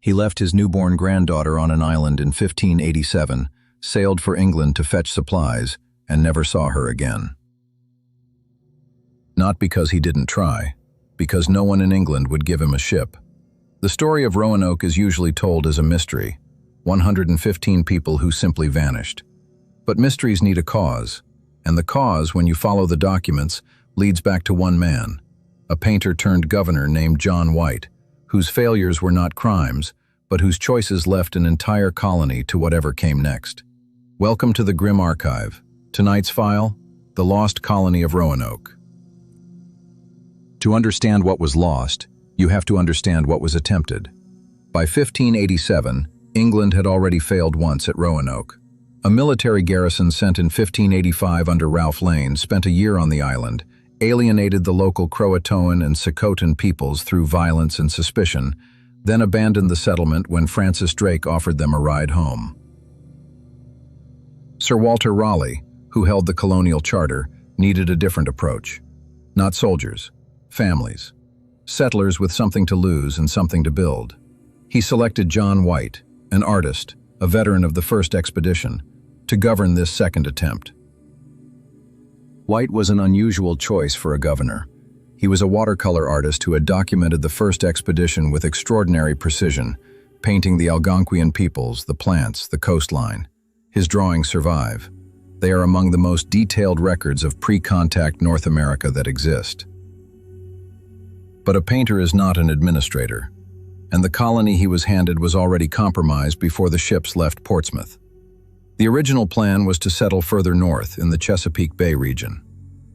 He left his newborn granddaughter on an island in 1587, sailed for England to fetch supplies, and never saw her again. Not because he didn't try, because no one in England would give him a ship. The story of Roanoke is usually told as a mystery, 115 people who simply vanished. But mysteries need a cause, and the cause, when you follow the documents, leads back to one man, a painter-turned-governor named John White, whose failures were not crimes, but whose choices left an entire colony to whatever came next. Welcome to the Grim Archive. Tonight's file, the lost colony of Roanoke. To understand what was lost, you have to understand what was attempted. By 1587, England had already failed once at Roanoke. A military garrison sent in 1585 under Ralph Lane spent a year on the island, alienated the local Croatoan and Socotan peoples through violence and suspicion, then abandoned the settlement when Francis Drake offered them a ride home. Sir Walter Raleigh, who held the colonial charter, needed a different approach. Not soldiers, families, settlers with something to lose and something to build. He selected John White, an artist, a veteran of the first expedition, to govern this second attempt. White was an unusual choice for a governor. He was a watercolor artist who had documented the first expedition with extraordinary precision, painting the Algonquian peoples, the plants, the coastline. His drawings survive. They are among the most detailed records of pre-contact North America that exist. But a painter is not an administrator, and the colony he was handed was already compromised before the ships left Portsmouth. The original plan was to settle further north in the Chesapeake Bay region.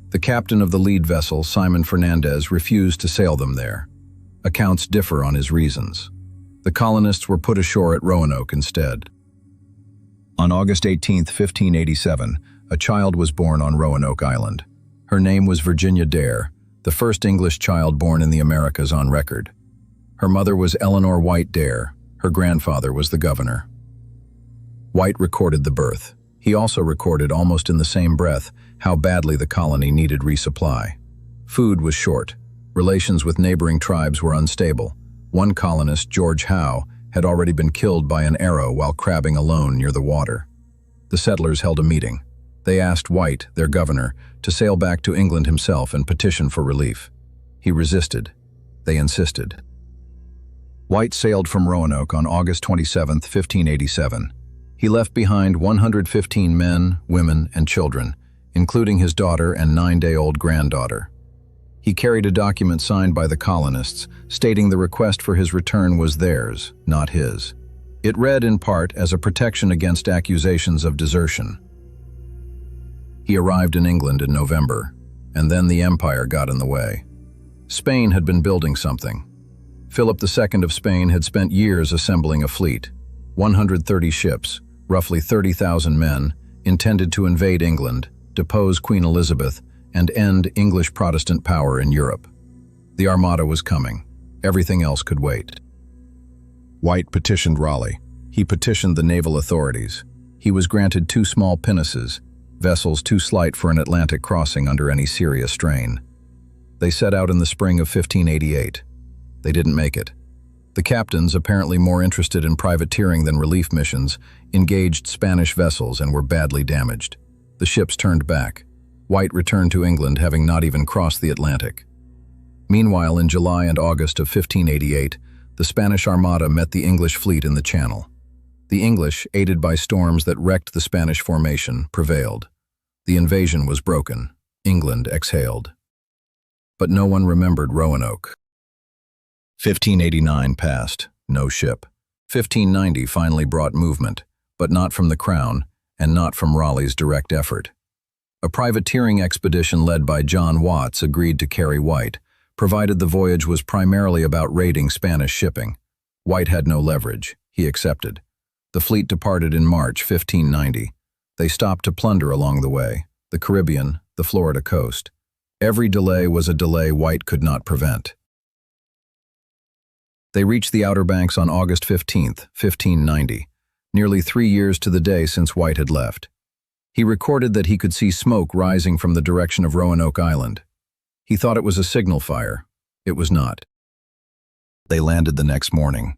The captain of the lead vessel, Simon Fernandez, refused to sail them there. Accounts differ on his reasons. The colonists were put ashore at Roanoke instead. On August 18, 1587, a child was born on Roanoke Island. Her name was Virginia Dare, the first English child born in the Americas on record. Her mother was Eleanor White Dare. Her grandfather was the governor. White recorded the birth. He also recorded, almost in the same breath, how badly the colony needed resupply. Food was short. Relations with neighboring tribes were unstable. One colonist, George Howe, had already been killed by an arrow while crabbing alone near the water. The settlers held a meeting. They asked White, their governor, to sail back to England himself and petition for relief. He resisted. They insisted. White sailed from Roanoke on August 27, 1587. He left behind 115 men, women, and children, including his daughter and 9-day-old granddaughter. He carried a document signed by the colonists, stating the request for his return was theirs, not his. It read in part as a protection against accusations of desertion. He arrived in England in November, and then the empire got in the way. Spain had been building something. Philip II of Spain had spent years assembling a fleet, 130 ships, roughly 30,000 men, intended to invade England, depose Queen Elizabeth, and end English Protestant power in Europe. The Armada was coming. Everything else could wait. White petitioned Raleigh. He petitioned the naval authorities. He was granted 2 small pinnaces, vessels too slight for an Atlantic crossing under any serious strain. They set out in the spring of 1588. They didn't make it. The captains, apparently more interested in privateering than relief missions, engaged Spanish vessels and were badly damaged. The ships turned back. White returned to England, having not even crossed the Atlantic. Meanwhile, in July and August of 1588, the Spanish Armada met the English fleet in the Channel. The English, aided by storms that wrecked the Spanish formation, prevailed. The invasion was broken. England exhaled. But no one remembered Roanoke. 1589 passed, no ship. 1590 finally brought movement, but not from the Crown and not from Raleigh's direct effort. A privateering expedition led by John Watts agreed to carry White, provided the voyage was primarily about raiding Spanish shipping. White had no leverage. He accepted. The fleet departed in March 1590. They stopped to plunder along the way, the Caribbean, the Florida coast. Every delay was a delay White could not prevent. They reached the Outer Banks on August 15, 1590, nearly 3 years to the day since White had left. He recorded that he could see smoke rising from the direction of Roanoke Island. He thought it was a signal fire. It was not. They landed the next morning.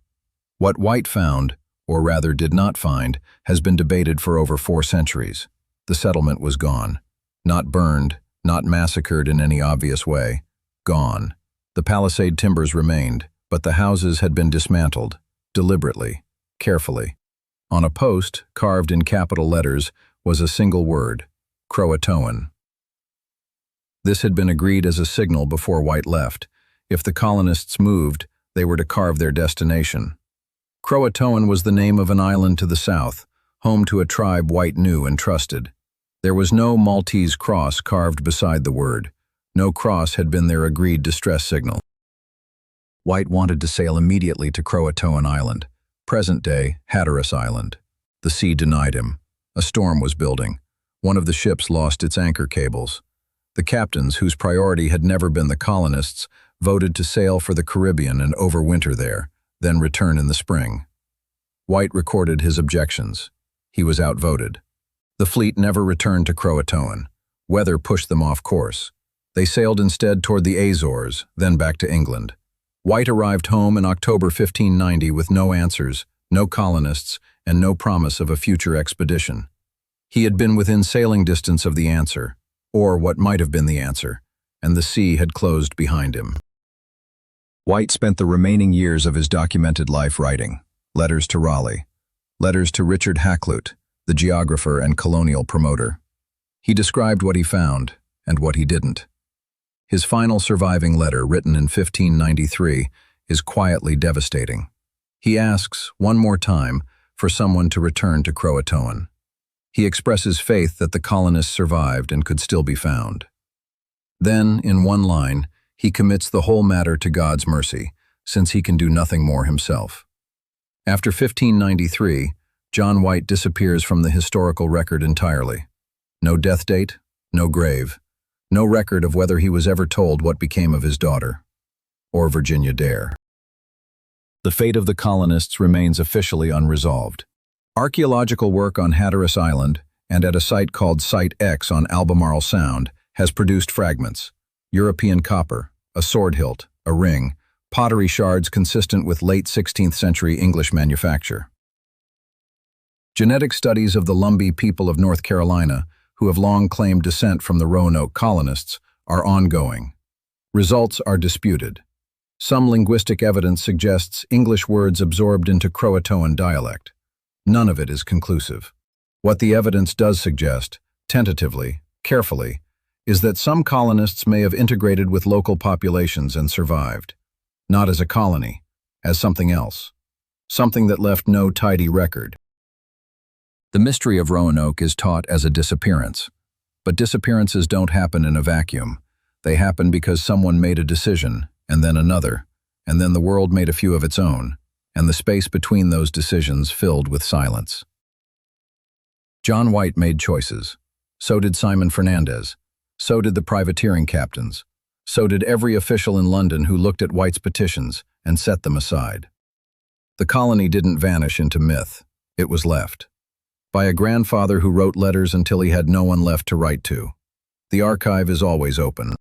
What White found, or rather did not find, has been debated for over 4 centuries. The settlement was gone. Not burned, not massacred in any obvious way. Gone. The palisade timbers remained, but the houses had been dismantled, deliberately, carefully. On a post, carved in capital letters, was a single word: Croatoan. This had been agreed as a signal before White left. If the colonists moved, they were to carve their destination. Croatoan was the name of an island to the south, home to a tribe White knew and trusted. There was no Maltese cross carved beside the word. No cross had been their agreed distress signal. White wanted to sail immediately to Croatoan Island, present-day Hatteras Island. The sea denied him. A storm was building. One of the ships lost its anchor cables. The captains, whose priority had never been the colonists, voted to sail for the Caribbean and overwinter there, then return in the spring. White recorded his objections. He was outvoted. The fleet never returned to Croatoan. Weather pushed them off course. They sailed instead toward the Azores, then back to England. White arrived home in October 1590 with no answers, no colonists, and no promise of a future expedition. He had been within sailing distance of the answer, or what might have been the answer, and the sea had closed behind him. White spent the remaining years of his documented life writing letters to Raleigh, letters to Richard Hakluyt, the geographer and colonial promoter. He described what he found and what he didn't. His final surviving letter, written in 1593, is quietly devastating. He asks, one more time, for someone to return to Croatoan. He expresses faith that the colonists survived and could still be found. Then, in one line, he commits the whole matter to God's mercy, since he can do nothing more himself. After 1593, John White disappears from the historical record entirely. No death date, no grave, no record of whether he was ever told what became of his daughter, or Virginia Dare. The fate of the colonists remains officially unresolved. Archaeological work on Hatteras Island and at a site called Site X on Albemarle Sound has produced fragments: European copper, a sword hilt, a ring, pottery shards consistent with late 16th century English manufacture. Genetic studies of the Lumbee people of North Carolina, who have long claimed descent from the Roanoke colonists, are ongoing. Results are disputed. Some linguistic evidence suggests English words absorbed into Croatoan dialect. None of it is conclusive. What the evidence does suggest, tentatively, carefully, is that some colonists may have integrated with local populations and survived. Not as a colony, as something else. Something that left no tidy record. The mystery of Roanoke is taught as a disappearance. But disappearances don't happen in a vacuum. They happen because someone made a decision, and then another, and then the world made a few of its own, and the space between those decisions filled with silence. John White made choices. So did Simon Fernandez. So did the privateering captains. So did every official in London who looked at White's petitions and set them aside. The colony didn't vanish into myth. It was left. By a grandfather who wrote letters until he had no one left to write to. The archive is always open.